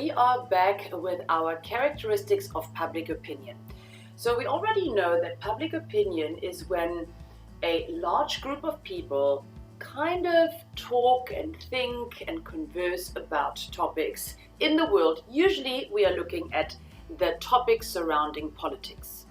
we are back with our characteristics of public opinion. So we already know that public opinion is when a large group of people kind of talk and think and converse about topics in the world. Usually we are looking at the topics surrounding politics.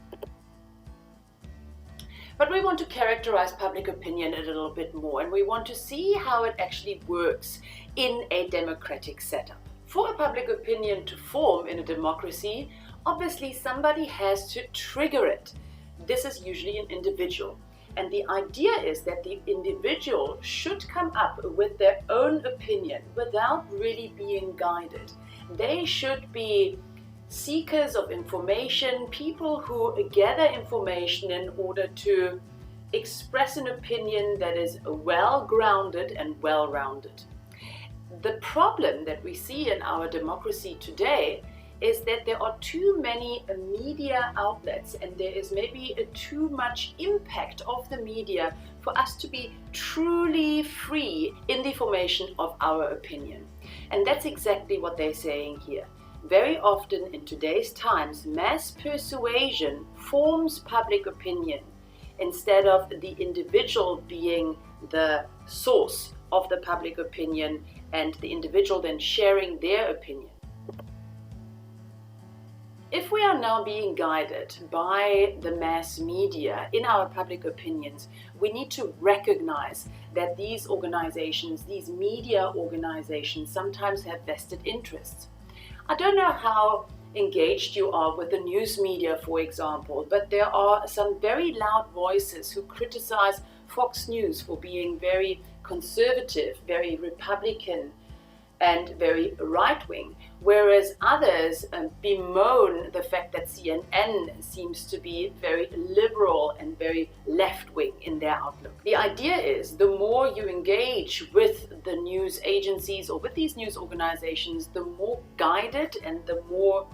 But we want to characterize public opinion a little bit more, and we want to see how it actually works in a democratic setup. For a public opinion to form in a democracy, obviously somebody has to trigger it. This is usually an individual. And the idea is that the individual should come up with their own opinion without really being guided. They should be seekers of information, people who gather information in order to express an opinion that is well-grounded and well-rounded. The problem that we see in our democracy today is that there are too many media outlets, and there is maybe too much impact of the media for us to be truly free in the formation of our opinion. And that's exactly what they're saying here. Very often in today's times, mass persuasion forms public opinion instead of the individual being the source of the public opinion and the individual then sharing their opinion. If we are now being guided by the mass media in our public opinions, we need to recognize that these organizations, these media organizations, sometimes have vested interests. I don't know how engaged you are with the news media, for example, but there are some very loud voices who criticize Fox News for being very conservative, very Republican, and very right-wing, whereas others bemoan the fact that CNN seems to be very liberal and very left-wing in their outlook. The idea is the more you engage with the news agencies or with these news organizations, the more guided and the more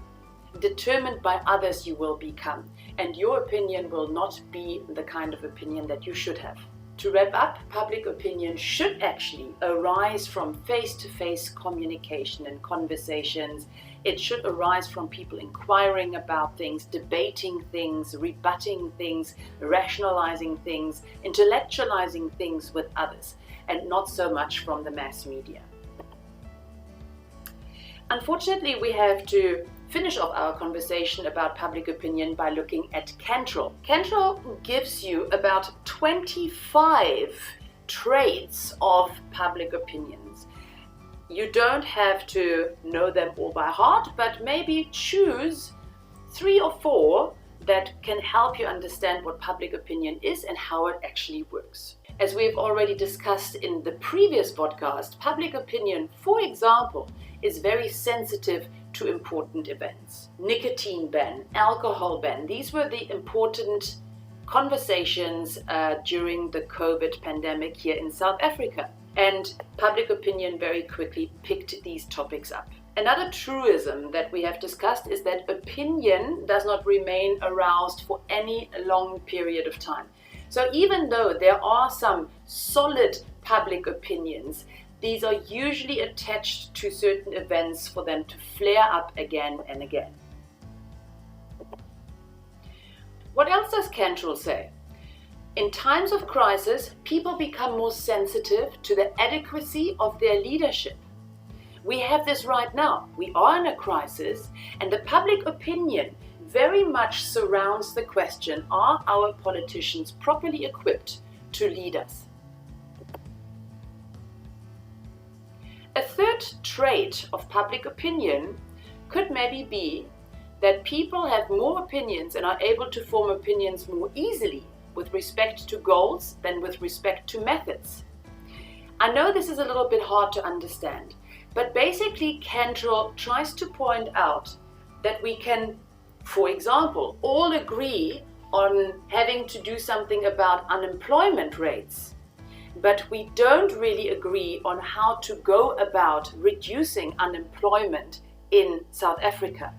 determined by others you will become, and your opinion will not be the kind of opinion that you should have. To wrap up, public opinion should actually arise from face-to-face communication and conversations. It should arise from people inquiring about things, debating things, rebutting things, rationalizing things, intellectualizing things with others, and not so much from the mass media. Unfortunately, we have to finish off our conversation about public opinion by looking at Cantrell. Cantrell gives you about 25 traits of public opinions. You don't have to know them all by heart, but maybe choose 3 or 4 that can help you understand what public opinion is and how it actually works. As we've already discussed in the previous podcast, public opinion, for example, is very sensitive to important events. Nicotine ban, alcohol ban, these were the important conversations during the COVID pandemic here in South Africa. And public opinion very quickly picked these topics up. Another truism that we have discussed is that opinion does not remain aroused for any long period of time. So even though there are some solid public opinions, these are usually attached to certain events for them to flare up again and again. What else does Cantrell say? In times of crisis, people become more sensitive to the adequacy of their leadership. We have this right now. We are in a crisis, and the public opinion very much surrounds the question, are our politicians properly equipped to lead us? A third trait of public opinion could maybe be that people have more opinions and are able to form opinions more easily with respect to goals than with respect to methods. I know this is a little bit hard to understand, but basically Cantrell tries to point out that we can, for example, all agree on having to do something about unemployment rates, but we don't really agree on how to go about reducing unemployment in South Africa.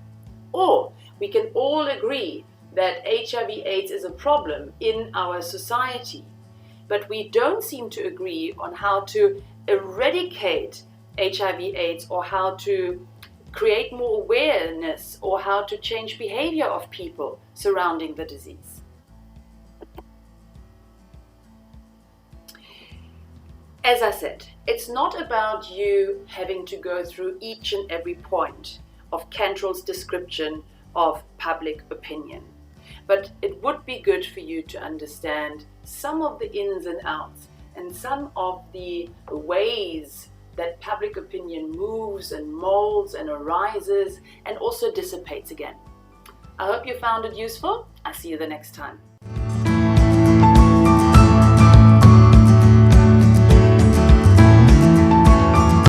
Or we can all agree that HIV/AIDS is a problem in our society, but we don't seem to agree on how to eradicate HIV/AIDS or how to create more awareness or how to change behavior of people surrounding the disease. As I said, it's not about you having to go through each and every point of Cantrell's description of public opinion. But it would be good for you to understand some of the ins and outs and some of the ways that public opinion moves and molds and arises and also dissipates again. I hope you found it useful. I'll see you the next time.